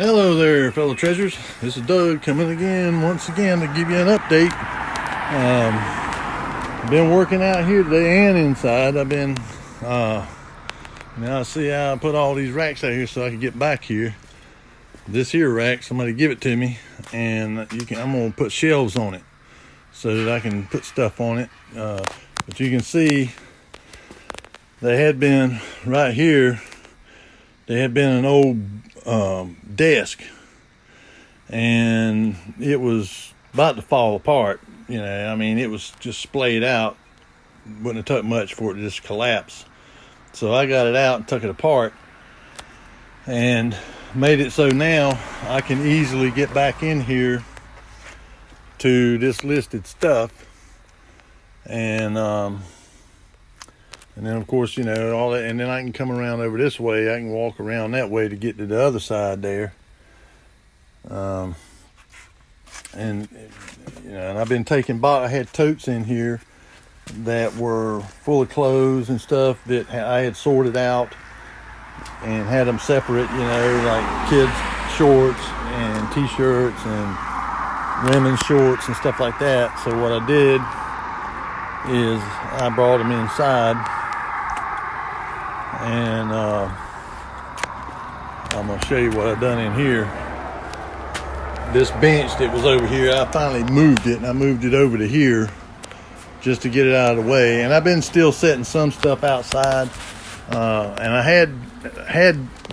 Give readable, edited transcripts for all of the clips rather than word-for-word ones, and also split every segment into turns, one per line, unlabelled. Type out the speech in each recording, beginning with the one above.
Hello there, fellow treasures. This is Doug coming again, once again, to give you an update. Been working out here today and inside. I've been, now see how I put all these racks out here so I can get back here. This here rack, somebody give it to me, and I'm gonna put shelves on it so that I can put stuff on it. But you can see they had been right here. They had been an old desk, and it was about to fall apart. You know, I mean, it was just splayed out. Wouldn't have took much for it to just collapse. So I got it out and took it apart and made it so now I can easily get back in here to this listed stuff. And then of course, you know, all that, and then I can come around over this way. I can walk around that way to get to the other side there. And you know, and I've been taking I had totes in here that were full of clothes and stuff that I had sorted out and had them separate, you know, like kids shorts and t-shirts and women's shorts and stuff like that. So what I did is I brought them inside, and I'm going to show you what I've done in here. This bench that was over here, I finally moved it, and I moved it over to here just to get it out of the way. And I've been still setting some stuff outside, and I had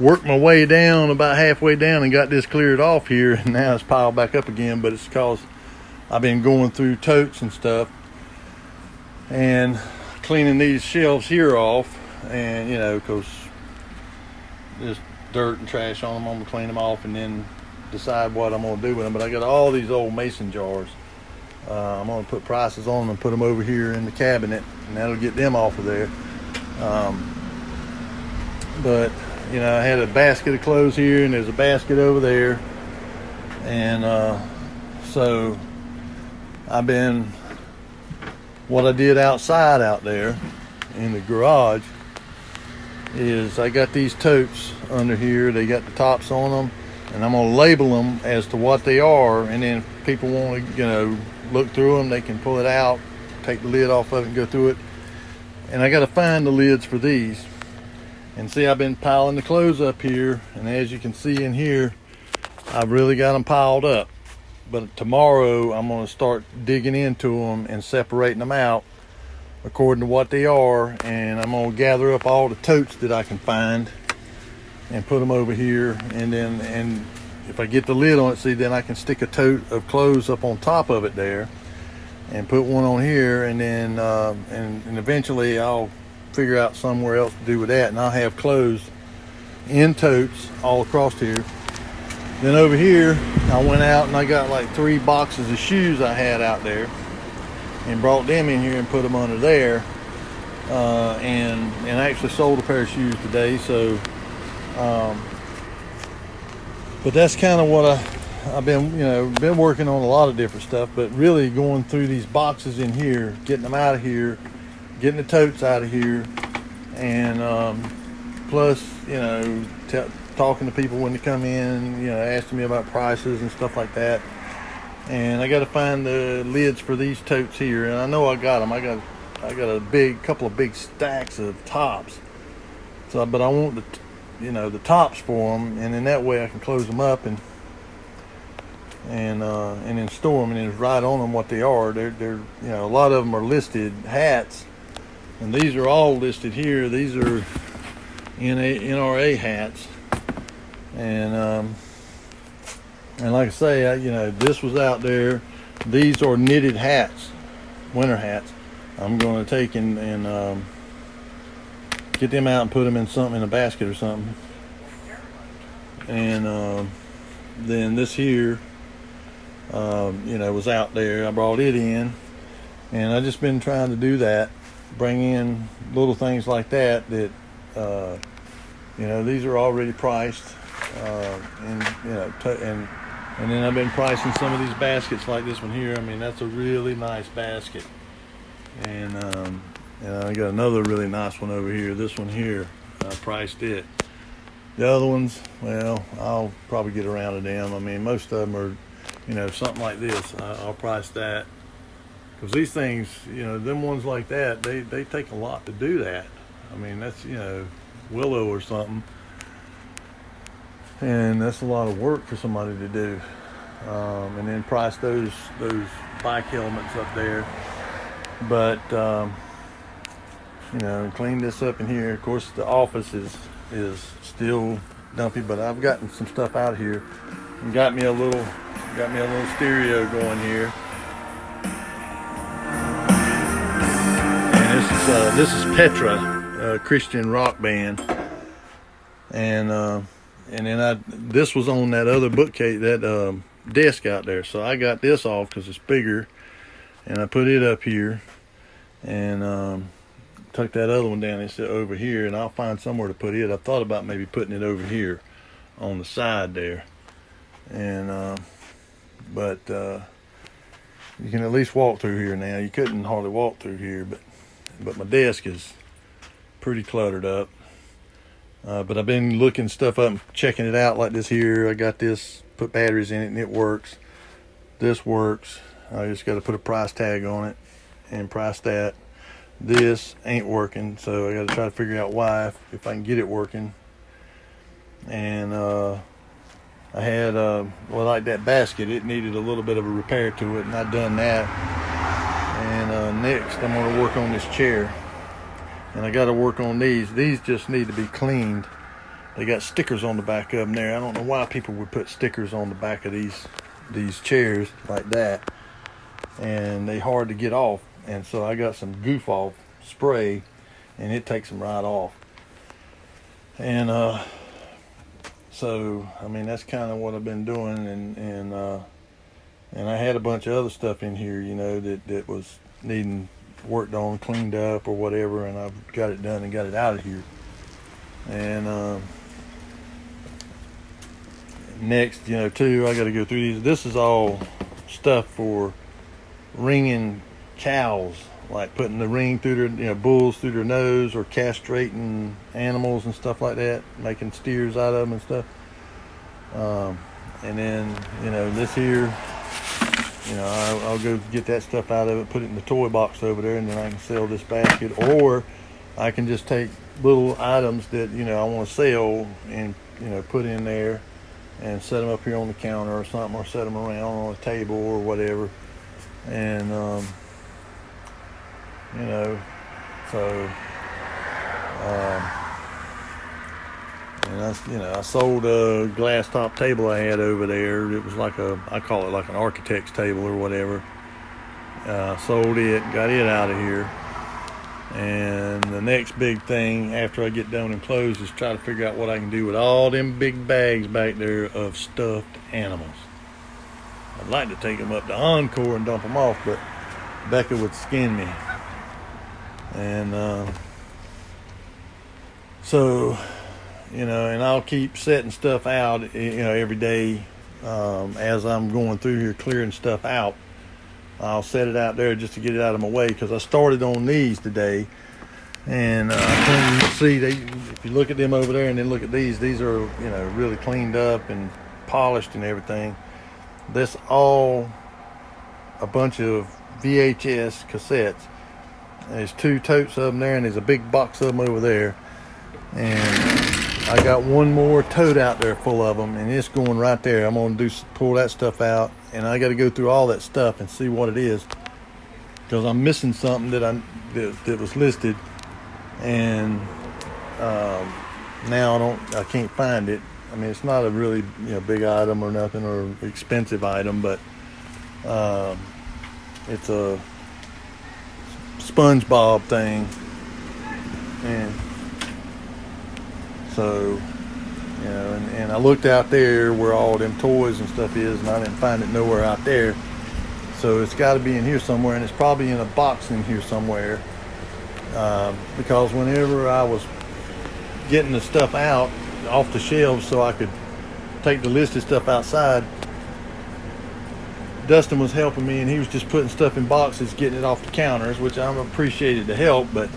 worked my way down about halfway down and got this cleared off here, and now it's piled back up again. But it's because I've been going through totes and stuff and cleaning these shelves here off. And you know, because there's dirt and trash on them, I'm gonna clean them off and then decide what I'm gonna do with them. But I got all these old mason jars. I'm gonna put prices on them and put them over here in the cabinet, and that'll get them off of there. But you know, I had a basket of clothes here, and there's a basket over there, and so what I did outside out there in the garage is I got these totes under here. They got the tops on them, and I'm gonna label them as to what they are, and then if people want to, you know, look through them, they can pull it out, take the lid off of it and go through it. And I got to find the lids for these. And see, I've been piling the clothes up here, and as you can see in here, I've really got them piled up. But tomorrow I'm going to start digging into them and separating them out according to what they are, and I'm going to gather up all the totes that I can find and put them over here. And then, and if I get the lid on it, see, then I can stick a tote of clothes up on top of it there and put one on here, and then and eventually I'll figure out somewhere else to do with that, and I'll have clothes in totes all across here. Then over here I went out and I got like 3 boxes of shoes I had out there and brought them in here and put them under there, and actually sold a pair of shoes today. So but that's kind of what I've been working on, a lot of different stuff, but really going through these boxes in here, getting them out of here, getting the totes out of here, and plus, you know, talking to people when they come in, you know, asking me about prices and stuff like that. And I got to find the lids for these totes here, and I know I got them. I got a couple of big stacks of tops. So, but I want the tops for them, and then that way I can close them up and then store them, and then write on them what they are. They're you know, a lot of them are listed hats, and these are all listed here. These are NRA hats, and like I say, you know, this was out there. These are knitted hats, winter hats. I'm going to take and get them out and put them in something, in a basket or something. And then this here, you know, was out there. I brought it in, and I just been trying to do that, bring in little things like that you know, these are already priced, and you know, and then I've been pricing some of these baskets like this one here. I mean, that's a really nice basket, and I got another really nice one over here. This one here, I priced it. The other ones, well, I'll probably get around to them. I mean, most of them are, you know, something like this. I'll price that. Because these things, you know, them ones like that, they take a lot to do that. I mean, that's, you know, willow or something. And that's a lot of work for somebody to do. And then price those bike helmets up there. But, you know, clean this up in here. Of course, the office is still dumpy, but I've gotten some stuff out of here and got me a little stereo going here. And this is Petra, a Christian rock band, and then this was on that other bookcase, that desk out there. So I got this off because it's bigger, and I put it up here, and tuck that other one down and sit over here, and I'll find somewhere to put it. I thought about maybe putting it over here on the side there, and but you can at least walk through here now. You couldn't hardly walk through here, but my desk is pretty cluttered up. But I've been looking stuff up and checking it out, like this here. I got this, put batteries in it, and it works. This works. I just got to put a price tag on it and price that. This ain't working, so I got to try to figure out why, if I can get it working. And I had well, like that basket, it needed a little bit of a repair to it, and I've done that. And next I'm going to work on this chair, and I got to work on these. These just need to be cleaned. They got stickers on the back of them there. I don't know why people would put stickers on the back of these chairs like that, and they hard to get off. And so I got some goof off spray, and it takes them right off. And so I mean, that's kind of what I've been doing. And I had a bunch of other stuff in here, you know, that was needing worked on, cleaned up or whatever, and I've got it done and got it out of here. And next, you know, too, I got to go through these. This is all stuff for ringing cows, like putting the ring through their, you know, bulls through their nose, or castrating animals and stuff like that, making steers out of them and stuff. And then, you know, this here, you know, I'll go get that stuff out of it, put it in the toy box over there, and then I can sell this basket. Or I can just take little items that, you know, I want to sell, and, you know, put in there and set them up here on the counter or something, or set them around on a table or whatever. And you know, so and I sold a glass top table I had over there. It was like I call it like an architect's table or whatever. Sold it, got it out of here. And the next big thing after I get done and close is try to figure out what I can do with all them big bags back there of stuffed animals. I'd like to take them up to Encore and dump them off, but Becca would skin me. And so, you know, and I'll keep setting stuff out, you know, every day as I'm going through here clearing stuff out. I'll set it out there just to get it out of my way, because I started on these today, and you can see if you look at them over there and then look at these are, you know, really cleaned up and polished and everything. This all a bunch of VHS cassettes. There's 2 totes of them there, and there's a big box of them over there. And I got one more tote out there full of them, and it's going right there. I'm going to pull that stuff out, and I got to go through all that stuff and see what it is, because I'm missing something that was listed, and now I can't find it. I mean, it's not a really, you know, big item or nothing, or expensive item, but it's a SpongeBob thing. And so, you know, and I looked out there where all them toys and stuff is, and I didn't find it nowhere out there. So it's got to be in here somewhere, and it's probably in a box in here somewhere, because whenever I was getting the stuff out off the shelves so I could take the listed stuff outside, Dustin was helping me, and he was just putting stuff in boxes, getting it off the counters, which I appreciated the help, but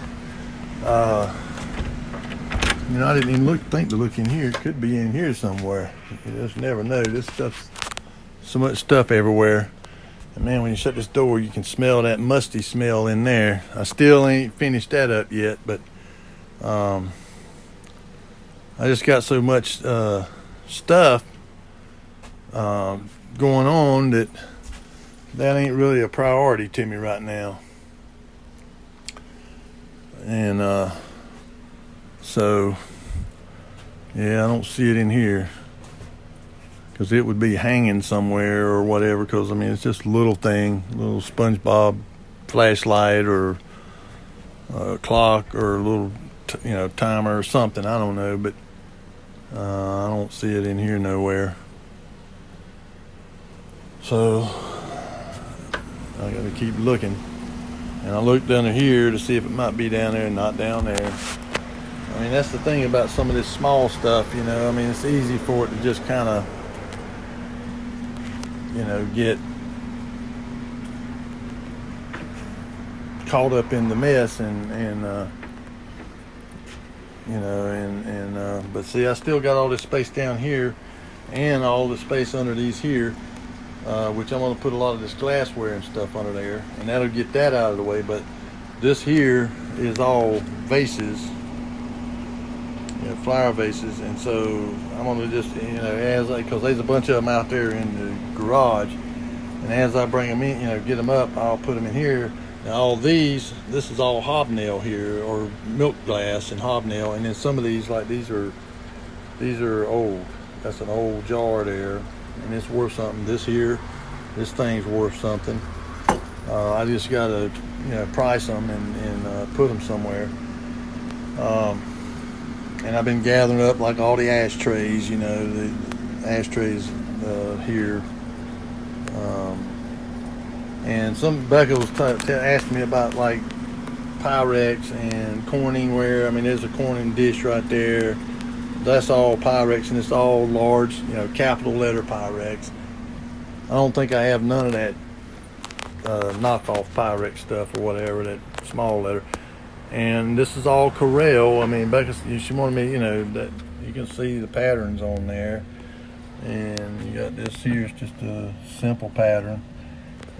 You know, I didn't even think to look in here. It could be in here somewhere. You just never know. This stuff's so much stuff everywhere. And man, when you shut this door, you can smell that musty smell in there. I still ain't finished that up yet, but I just got so much stuff going on that ain't really a priority to me right now. And so yeah, I don't see it in here because it would be hanging somewhere or whatever, because I mean it's just a little thing, little SpongeBob flashlight or a clock or a little timer or something, I don't know, but I don't see it in here nowhere. So I gotta keep looking, and I looked under here to see if it might be down there, and not down there. I mean, that's the thing about some of this small stuff, you know. I mean, it's easy for it to just kind of, get caught up in the mess, but see, I still got all this space down here and all the space under these here, which I'm going to put a lot of this glassware and stuff under there, and that'll get that out of the way. But this here is all vases, flower vases, and so I'm going to just, because there's a bunch of them out there in the garage, and as I bring them in, get them up, I'll put them in here. Now all this is all hobnail here, or milk glass and hobnail, and then some of these, like these are old. That's an old jar there, and it's worth something. This thing's worth something. I just gotta price them and put them somewhere. And I've been gathering up like all the ashtrays, the ashtrays here. And Becca was asking me about like Pyrex and Corningware. I mean, there's a Corning dish right there. That's all Pyrex, and it's all large, capital letter Pyrex. I don't think I have none of that knockoff Pyrex stuff or whatever, that small letter. And this is all Corel. I mean, Becca, she wanted me, that you can see the patterns on there. And you got this here, it's just a simple pattern.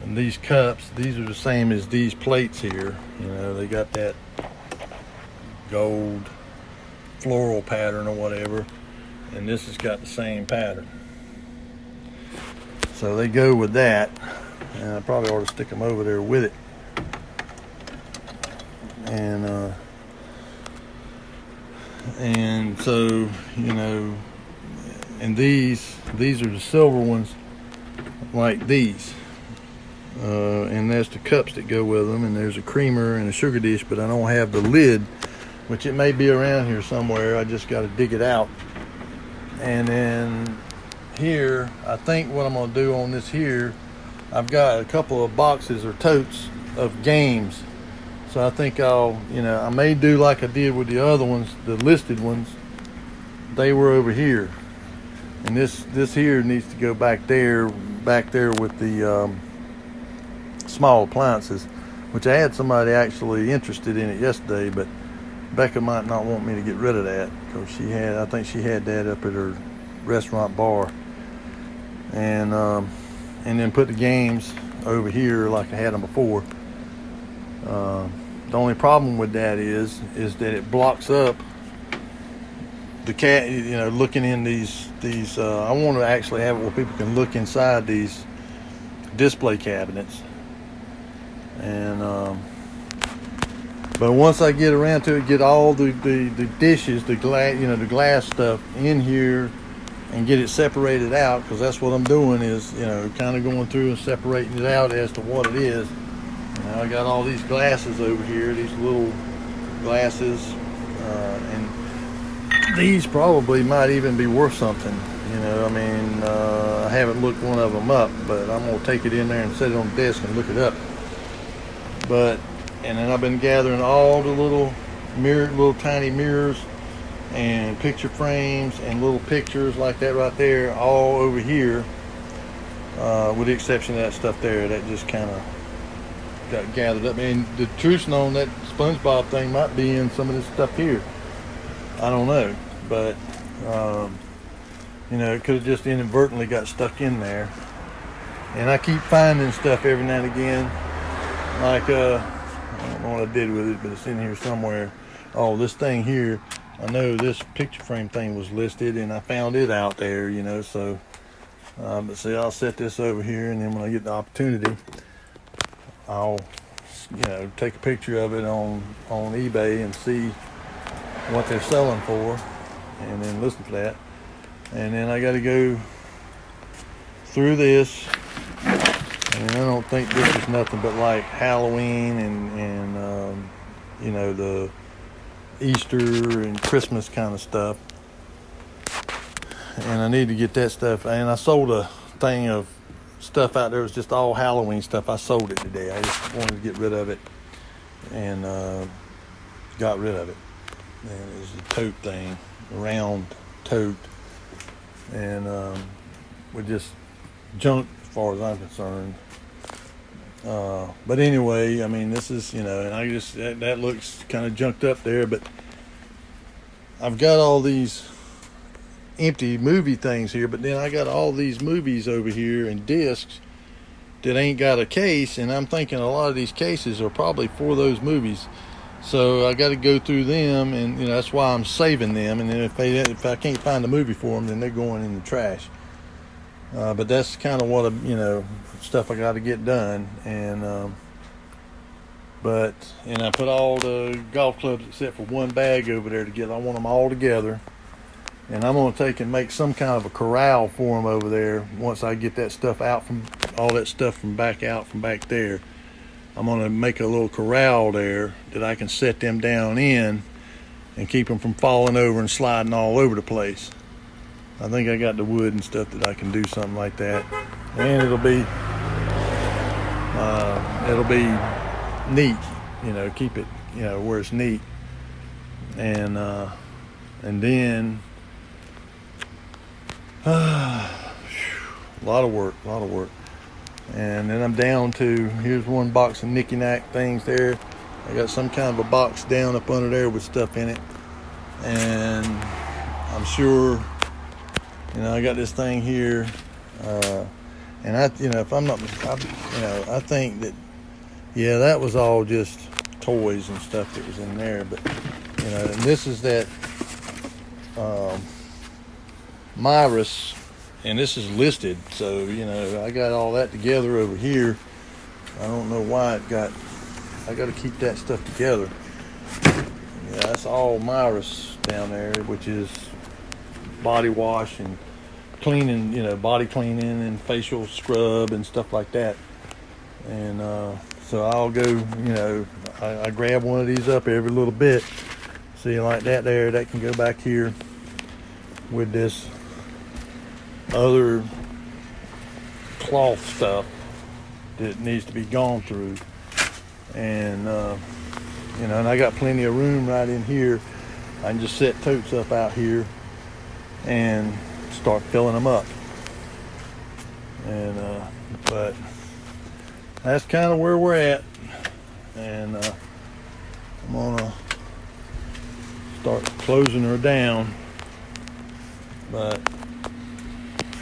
And these cups, these are the same as these plates here. They got that gold floral pattern or whatever. And this has got the same pattern. So they go with that. And I probably ought to stick them over there with it. And so, and these are the silver ones, like these. And there's the cups that go with them, and there's a creamer and a sugar dish, but I don't have the lid, which it may be around here somewhere. I just got to dig it out. And then here, I think what I'm going to do on this here, I've got a couple of boxes or totes of games. So I think I may do like I did with the other ones, the listed ones. They were over here. And this here needs to go back there with the small appliances, which I had somebody actually interested in it yesterday, but Becca might not want me to get rid of that, because I think she had that up at her restaurant bar. And then put the games over here like I had them before. The only problem with that is that it blocks up the cat, looking in these I want to actually have it where people can look inside these display cabinets. And but once I get around to it, get all the dishes, the glass stuff in here, and get it separated out, because that's what I'm doing, is kind of going through and separating it out as to what it is. I got all these glasses over here, these little glasses, and these probably might even be worth something. I haven't looked one of them up, but I'm gonna take it in there and set it on the desk and look it up. And then I've been gathering all the little tiny mirrors and picture frames and little pictures like that right there, all over here, with the exception of that stuff there that just kind of got gathered up. And the truth known, that SpongeBob thing might be in some of this stuff here. I don't know, but you know, it could have just inadvertently got stuck in there. And I keep finding stuff every now and again, like I don't know what I did with it, but it's in here somewhere. Oh, this thing here, I know this picture frame thing was listed, and I found it out there, you know. So, but see, I'll set this over here, and then when I get the opportunity, I'll, you know, take a picture of it on eBay and see what they're selling for, and then listen to that. And then I got to go through this, and I don't think this is nothing but like Halloween and you know, the Easter and Christmas kind of stuff. And I need to get that stuff. And I sold a thing of stuff out there. It was just all Halloween stuff. I sold it today. I just wanted to get rid of it, and got rid of it. And it was a tote thing, a round tote, and with just junk as far as I'm concerned. But anyway, I mean, this is, you know, and I just, that looks kind of junked up there, but I've got all these empty movie things here, but then I got all these movies over here and discs that ain't got a case, and I'm thinking a lot of these cases are probably for those movies. So I got to go through them, and you know, that's why I'm saving them. And then if I can't find a movie for them, then they're going in the trash. But that's kind of what you know, stuff I got to get done. And and I put all the golf clubs except for one bag over there together. I want them all together, and I'm gonna take and make some kind of a corral for them over there. Once I get that stuff out from all that stuff from back there, I'm gonna make a little corral there that I can set them down in and keep them from falling over and sliding all over the place. I think I got the wood and stuff that I can do something like that, and it'll be neat, you know, keep it, you know, where it's neat. And then a lot of work. And then I'm down to, here's one box of knicky-knack things there. I got some kind of a box down up under there with stuff in it, and I'm sure, you know, I got this thing here, and I, you know, if I'm not, you know, I think that, yeah, that was all just toys and stuff that was in there. But you know, and this is that Myris, and this is listed, so you know, I got all that together over here. I don't know why I got to keep that stuff together. Yeah, that's all Myris down there, which is body wash and cleaning, you know, body cleaning and facial scrub and stuff like that. And so I'll go, you know, I grab one of these up every little bit. See, like that there, that can go back here with this other cloth stuff that needs to be gone through. And you know, and I got plenty of room right in here. I can just set totes up out here and start filling them up. And but that's kind of where we're at. And I'm gonna start closing her down. But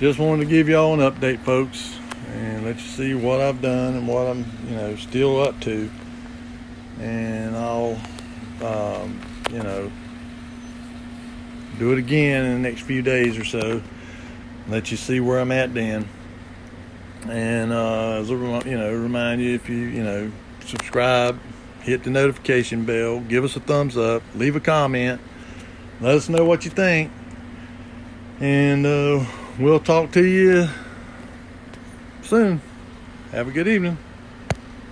just wanted to give y'all an update, folks, and let you see what I've done and what I'm, you know, still up to. And I'll you know, do it again in the next few days or so, let you see where I'm at then. And as a, you know, remind you, if you know, subscribe, hit the notification bell, give us a thumbs up, leave a comment, let us know what you think, and we'll talk to you soon. Have a good evening.